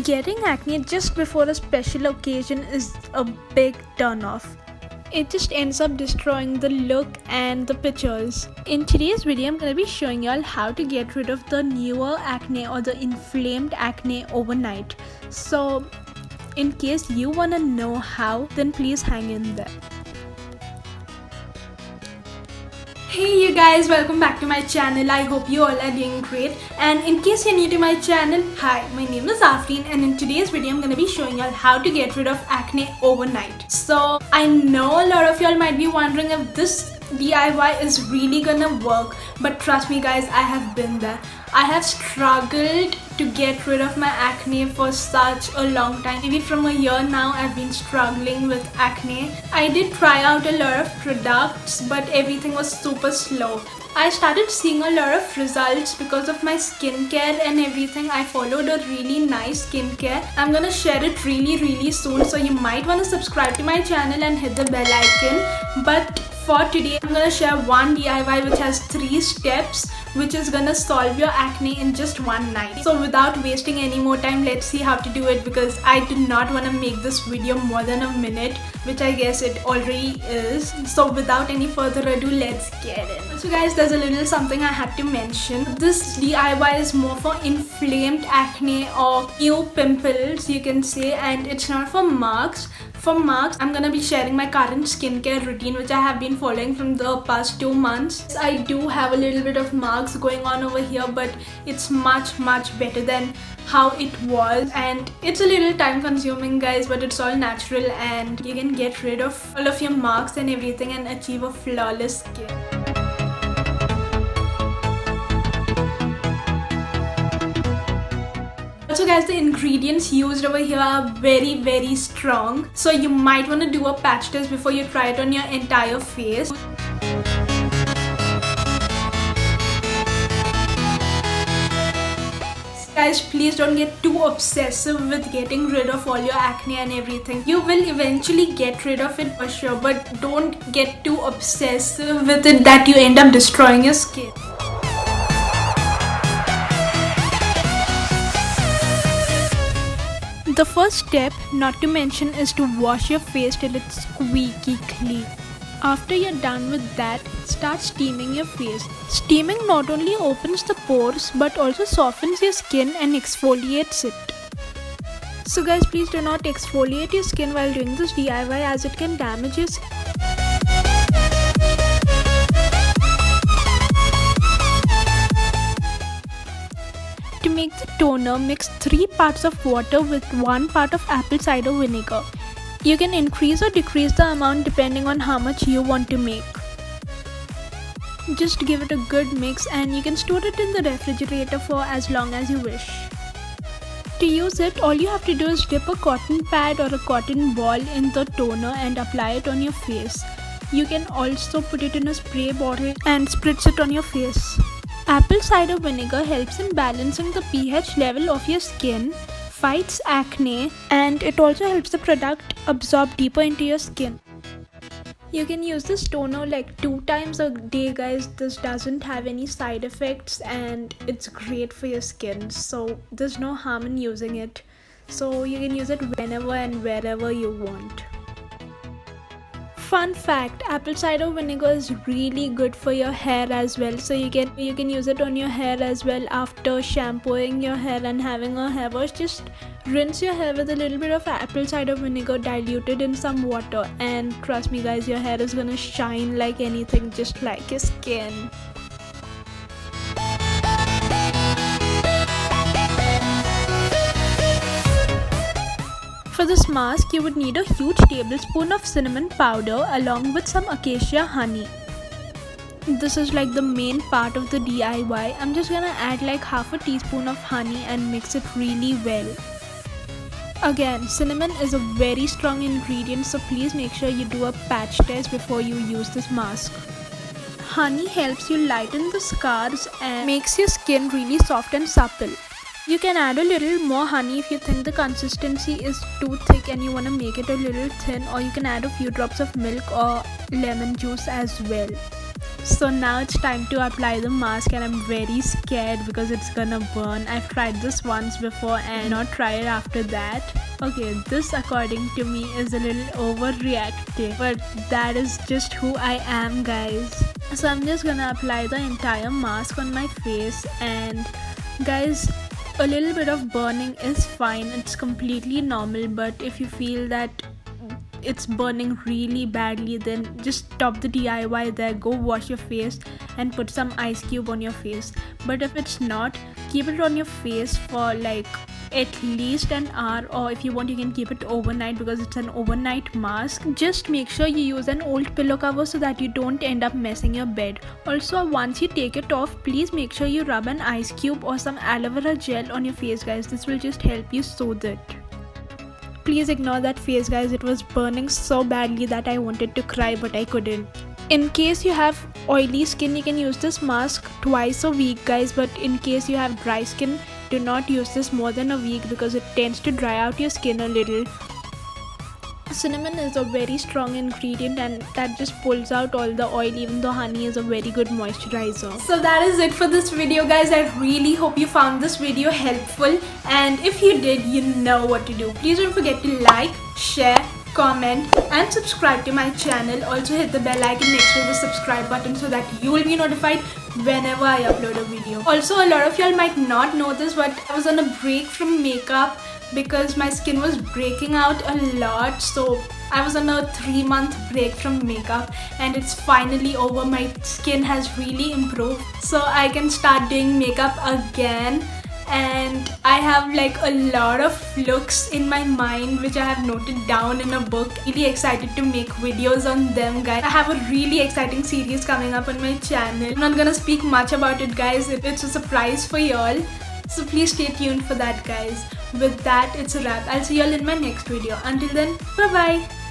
Getting acne just before a special occasion is a big turn off. It just ends up destroying the look and the pictures. In today's video, I'm going to be showing y'all how to get rid of the newer acne or the inflamed acne overnight. So, in case you want to know how, then please hang in there. Hey you guys, welcome back to my channel. I hope you all are doing great. And in case you're new to my channel, hi, my name is Afreen, and in today's video I'm gonna be showing y'all how to get rid of acne overnight. So I know a lot of y'all might be wondering if this DIY is really gonna work, but trust me guys, I have been there. I have struggled to get rid of my acne for such a long time. Maybe from a year now I've been struggling with acne. I did try out a lot of products, but everything was super slow. I started seeing a lot of results because of my skincare and everything. I followed a really nice skincare. I'm gonna share it really soon, so you might wanna subscribe to my channel and hit the bell icon. But for today, I'm gonna share one DIY which has 3 steps which is gonna solve your acne in just one night. So without wasting any more time, let's see how to do it, because I do not want to make this video more than a minute, which I guess it already is. So without any further ado, let's get in. So guys, there's a little something I had to mention. This DIY is more for inflamed acne or new pimples, you can say, and it's not for marks. For marks, I'm gonna be sharing my current skincare routine which I have been following from the past 2 months. I do have a little bit of marks going on over here, but it's much better than how it was, and it's a little time consuming guys, but it's all natural and you can get rid of all of your marks and everything and achieve a flawless skin. Also guys, the ingredients used over here are very strong, so you might want to do a patch test before you try it on your entire face. Guys, please don't get too obsessive with getting rid of all your acne and everything. You will eventually get rid of it for sure, but don't get too obsessive with it that you end up destroying your skin. The first step, not to mention, is to wash your face till it's squeaky clean. After you're done with that, start steaming your face. Steaming not only opens the pores but also softens your skin and exfoliates it. So guys, please do not exfoliate your skin while doing this DIY, as it can damage your skin. To make the toner, mix 3 parts of water with 1 part of apple cider vinegar. You can increase or decrease the amount depending on how much you want to make. Just give it a good mix and you can store it in the refrigerator for as long as you wish. To use it, all you have to do is dip a cotton pad or a cotton ball in the toner and apply it on your face. You can also put it in a spray bottle and spritz it on your face. Apple cider vinegar helps in balancing the pH level of your skin, fights acne, and it also helps the product absorb deeper into your skin. You can use this toner like 2 times a day guys. This doesn't have any side effects and it's great for your skin, so there's no harm in using it. So you can use it whenever and wherever you want. Fun fact, apple cider vinegar is really good for your hair as well, so you can use it on your hair as well. After shampooing your hair and having a hair wash, just rinse your hair with a little bit of apple cider vinegar diluted in some water, and trust me guys, your hair is gonna shine like anything, just like your skin. For this mask, you would need a huge tablespoon of cinnamon powder along with some acacia honey. This is like the main part of the DIY. I'm just gonna add like half a teaspoon of honey and mix it really well. Again, cinnamon is a very strong ingredient, so please make sure you do a patch test before you use this mask. Honey helps you lighten the scars and makes your skin really soft and supple. You can add a little more honey if you think the consistency is too thick and you want to make it a little thin, or you can add a few drops of milk or lemon juice as well. So now it's time to apply the mask, and I'm very scared because it's gonna burn. I've tried this once before and not try it after that. Okay, this according to me is a little overreactive, but that is just who I am, guys. So I'm just gonna apply the entire mask on my face, and guys, a little bit of burning is fine. It's completely normal, but if you feel that it's burning really badly, then just stop the DIY there. Go wash your face and put some ice cube on your face. But if it's not, keep it on your face for like at least an hour, or if you want you can keep it overnight because it's an overnight mask. Just make sure you use an old pillow cover so that you don't end up messing your bed. Also, once you take it off, please make sure you rub an ice cube or some aloe vera gel on your face, guys. This will just help you soothe it. Please ignore that face, guys. It was burning so badly that I wanted to cry, but I couldn't. In case you have oily skin, you can use this mask twice a week, guys. But in case you have dry skin, do not use this more than a week because it tends to dry out your skin a little. Cinnamon is a very strong ingredient and that just pulls out all the oil, even though honey is a very good moisturizer. So that is it for this video, guys. I really hope you found this video helpful, and if you did, you know what to do. Please don't forget to like, share, comment and subscribe to my channel. Also hit the bell icon next to the subscribe button so that you will be notified whenever I upload a video. Also, a lot of y'all might not know this, but I was on a break from makeup because my skin was breaking out a lot. So I was on a 3-month break from makeup and it's finally over. My skin has really improved, so I can start doing makeup again. And I have like a lot of looks in my mind which I have noted down in a book. Really excited to make videos on them, guys. I have a really exciting series coming up on my channel. I'm not gonna speak much about it, guys. It's a surprise for y'all, so please stay tuned for that, guys. With that, it's a wrap. I'll see y'all in my next video. Until then, bye bye.